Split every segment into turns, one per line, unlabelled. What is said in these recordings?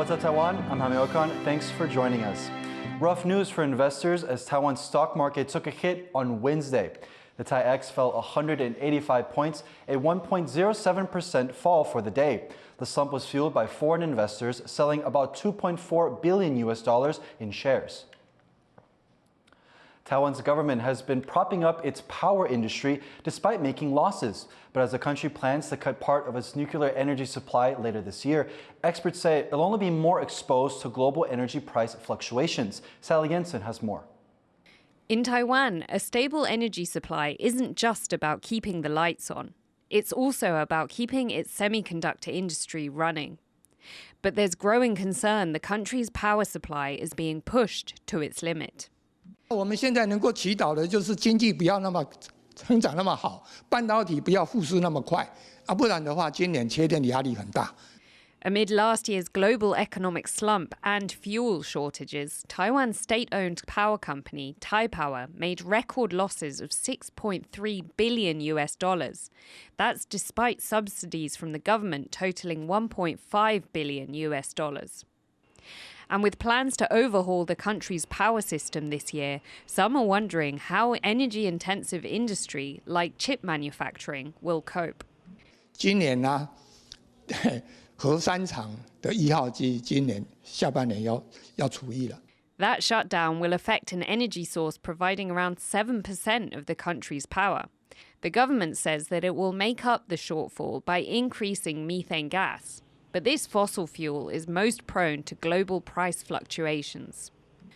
What's up, Taiwan? I'm Jaime Ocon. Thanks for joining us. Rough news for investors as Taiwan's stock market took a hit on Wednesday. The TAIEX fell 185 points, a 1.07% fall for the day. The slump was fueled by foreign investors selling about $2.4 billion in shares. Taiwan's government has been propping up its power industry despite making losses. But as the country plans to cut part of its nuclear energy supply later this year, experts say it'll only be more exposed to global energy price fluctuations. Sally Jensen has more.
In Taiwan, a stable energy supply isn't just about keeping the lights on. It's also about keeping its semiconductor industry running. But there's growing concern the country's power supply is being pushed to its limit.
我们现在能够祈祷的就是经济不要那么成长那么好，半导体不要复苏那么快，不然的话，今年缺电压力很大。
Amid last year's global economic slump and fuel shortages, Taiwan's state-owned power company, Taipower, made record losses of $6.3 billion. That's despite subsidies from the government totaling $1.5 billion. And with plans to overhaul the country's power system this year, some are wondering how energy-intensive industry like chip manufacturing will cope.
今年呢，核三厂的1号机今年下半年要除役了。
That shutdown will affect an energy source providing around 7% of the country's power. The government says that it will make up the shortfall by increasing methane gas. But this fossil fuel is most prone to global price fluctuations.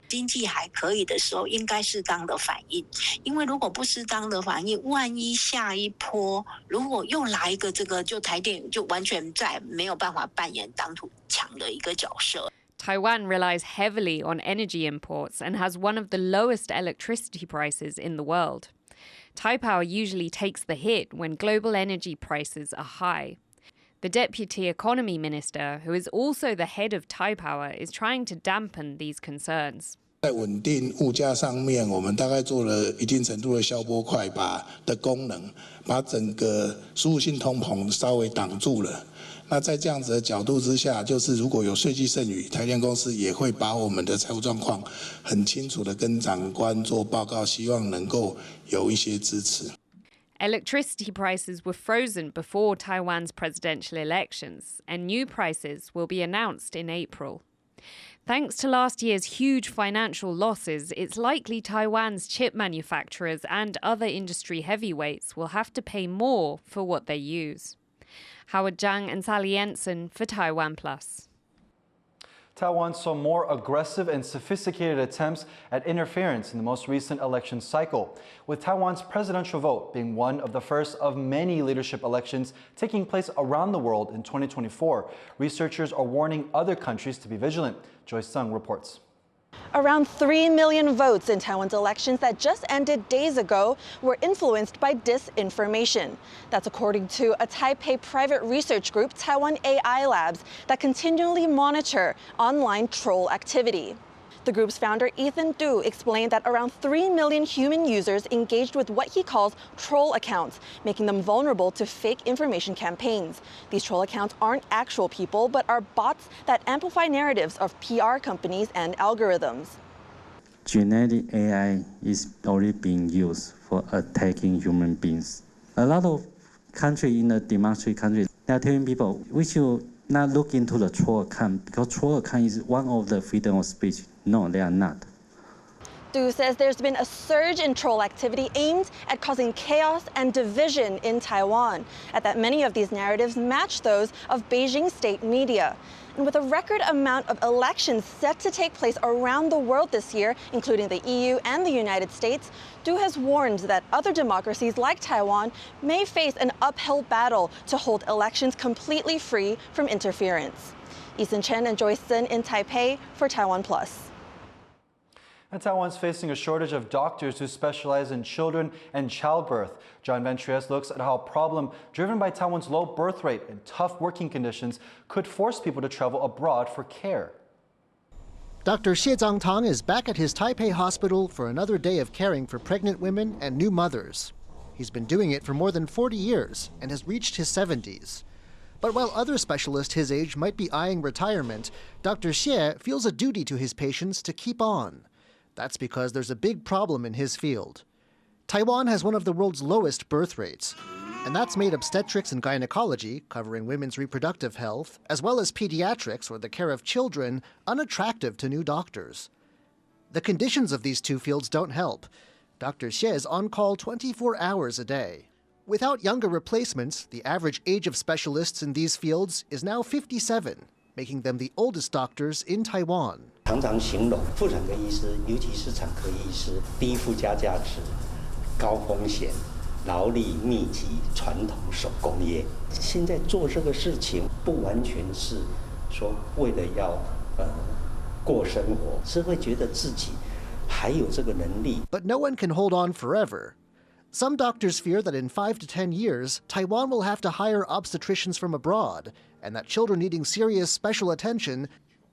经济还可以的时候，应该适当的反应，因为如果不适当的反应，万一下一波如果又来一个这个，就台电就完全再没有办法扮演当土强的一个角色。
Taiwan relies heavily on energy imports and has one of the lowest electricity prices in the world. Taipower usually takes the hit when global energy prices are high. The Deputy Economy Minister, who is also the head of Taipower, is trying to dampen these concerns.
在稳定物价上面，我们大概做了一定程度的消波块的功能，把整个输入性通膨稍微挡住了。那在这样子的角度之下，就是如果有税基剩余，台电公司也会把我们的财务状况很清楚的跟长官做报告，希望能够有一些支持。
Electricity prices were frozen before Taiwan's presidential elections, and new prices will be announced in April. Thanks to last year's huge financial losses, it's likely Taiwan's chip manufacturers and other industry heavyweights will have to pay more for what they use. Howard Zhang and Sally Jensen for TaiwanPlus.
Taiwan saw more aggressive and sophisticated attempts at interference in the most recent election cycle, with Taiwan's presidential vote being one of the first of many leadership elections taking place around the world in 2024. Researchers are warning other countries to be vigilant. Joyce Sung reports.
Around 3 million votes in Taiwan's elections that just ended days ago were influenced by disinformation. That's according to a Taipei private research group, Taiwan AI Labs, that continually monitor online troll activity. The group's founder, Ethan Du, explained that around 3 million human users engaged with what he calls troll accounts, making them vulnerable to fake information campaigns. These troll accounts aren't actual people, but are bots that amplify narratives of PR companies and algorithms.
Genetic AI is already being used for attacking human beings. A lot of countries in the democratic countries, they are telling people we should not look into the troll account because troll account is one of the freedom of speech. No, they are not.
Du says there's been a surge in troll activity aimed at causing chaos and division in Taiwan, and that many of these narratives match those of Beijing state media. And with a record amount of elections set to take place around the world this year, including the EU and the United States, Du has warned that other democracies like Taiwan may face an uphill battle to hold elections completely free from interference. Eason Chen and Joyce Sun in Taipei for TaiwanPlus.
And Taiwan's facing a shortage of doctors who specialize in children and childbirth. John Van Trieste looks at how a problem driven by Taiwan's low birth rate and tough working conditions could force people to travel abroad for care.
Dr. Xie Zhangtang is back at his Taipei hospital for another day of caring for pregnant women and new mothers. He's been doing it for more than 40 years and has reached his 70s. But while other specialists his age might be eyeing retirement, Dr. Xie feels a duty to his patients to keep on. That's because there's a big problem in his field. Taiwan has one of the world's lowest birth rates, and that's made obstetrics and gynecology, covering women's reproductive health, as well as pediatrics, or the care of children, unattractive to new doctors. The conditions of these two fields don't help. Dr. Xie is on call 24 hours a day. Without younger replacements, the average age of specialists in these fields is now 57, making them the oldest doctors in Taiwan.
常常形容妇产科医师，尤其是产科医师，低附加价值、高风险、劳力密集、传统手工业。现在做这个事情，不完全是说为了要过生活，是会觉得自己还有这个能力。
But no one can hold on forever. Some doctors fear that in 5 to 10 years, Taiwan will have to hire obstetricians from abroad, and that children needing serious special attention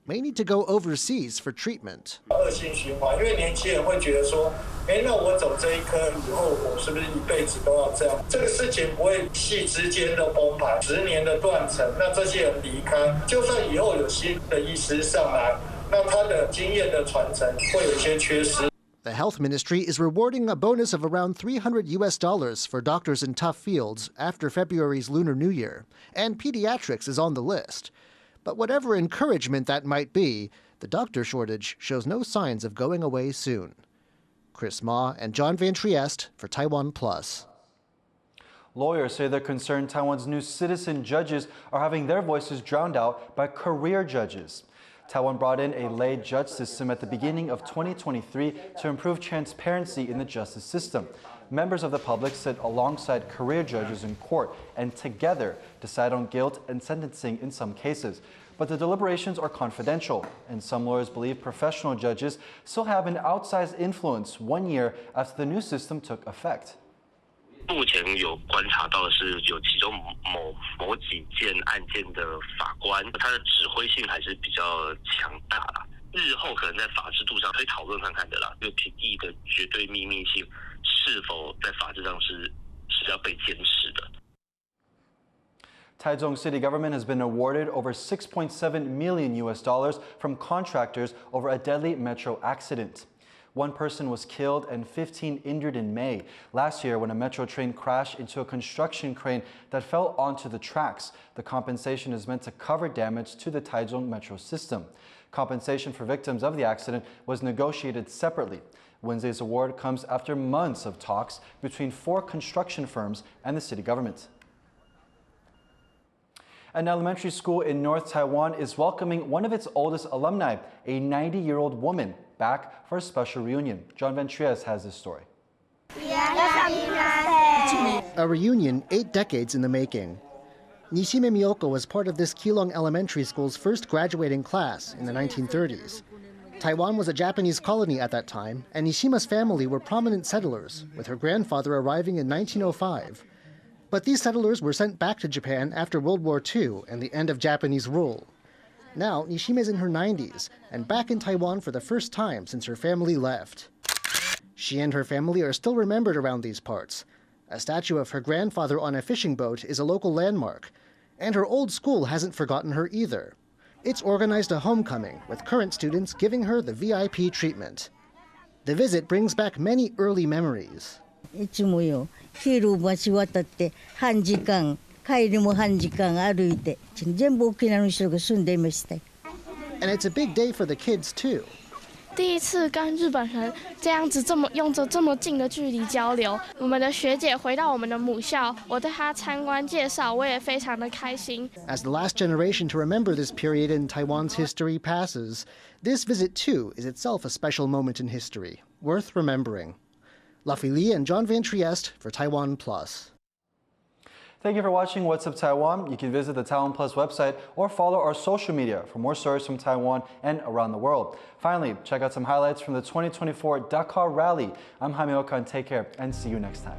may need to go overseas for treatment.
恶性循环，因为年轻人会觉得说，那我走这一科以后，我是不是一辈子都要这样？这个事情不会一夕之间的崩盘，10年的断层，那这些人离开，就算以后有新的医师上来，那他的经验的传承会有一些缺失。
The health ministry is rewarding a bonus of around $300 for doctors in tough fields after February's Lunar New Year, and pediatrics is on the list. But whatever encouragement that might be, the doctor shortage shows no signs of going away soon. Chris Ma and John Van Trieste for TaiwanPlus.
Lawyers say they're concerned Taiwan's new citizen judges are having their voices drowned out by career judges. Taiwan brought in a lay judge system at the beginning of 2023 to improve transparency in the justice system. Members of the public sit alongside career judges in court and together decide on guilt and sentencing in some cases. But the deliberations are confidential, and some lawyers believe professional judges still have an outsized influence 1 year after the new system took effect.
目前有观察到的是，有其中某几件案件的法官，他的指挥性还是比较强大啦。日后可能在法制度上可以讨论看看的啦，就评议的绝对秘密性是否在法制上是要被坚持的。
Taichung city government has been awarded over $6.7 million from contractors over a deadly metro accident. 1 person was killed and 15 injured in May. Last year, when a metro train crashed into a construction crane that fell onto the tracks, the compensation is meant to cover damage to the Taichung metro system. Compensation for victims of the accident was negotiated separately. Wednesday's award comes after months of talks between 4 construction firms and the city government. An elementary school in North Taiwan is welcoming one of its oldest alumni, a 90-year-old woman, back for a special reunion. John Van Trieste has this story.
A reunion 8 decades in the making. Nishime Miyoko was part of this Keelung Elementary School's first graduating class in the 1930s. Taiwan was a Japanese colony at that time, and Nishima's family were prominent settlers, with her grandfather arriving in 1905. But these settlers were sent back to Japan after World War II and the end of Japanese rule. Now, Nishime is in her 90s and back in Taiwan for the first time since her family left. She and her family are still remembered around these parts. A statue of her grandfather on a fishing boat is a local landmark, and her old school hasn't forgotten her either. It's organized a homecoming, with current students giving her the VIP treatment. The visit brings back many early memories.
いつもよ、昼橋渡って半時間、帰りも半時間歩いて、全部沖縄の人が住んでいました。
And it's a big day for the kids too.
第一次跟日本人这样子用着这么近的距离交流，我们的学姐回到我们的母校，我对她参观介绍，我也非常的开心。
As the last generation to remember this period in Taiwan's history passes, this visit too is itself a special moment in history, worth remembering. Luffy Lee and John Van Trieste for TaiwanPlus.
Thank you for watching What's Up Taiwan. You can visit the TaiwanPlus website or follow our social media for more stories from Taiwan and around the world. Finally, check out some highlights from the 2024 Dakar Rally. I'm Jaime Ocon. Take care and see you next time.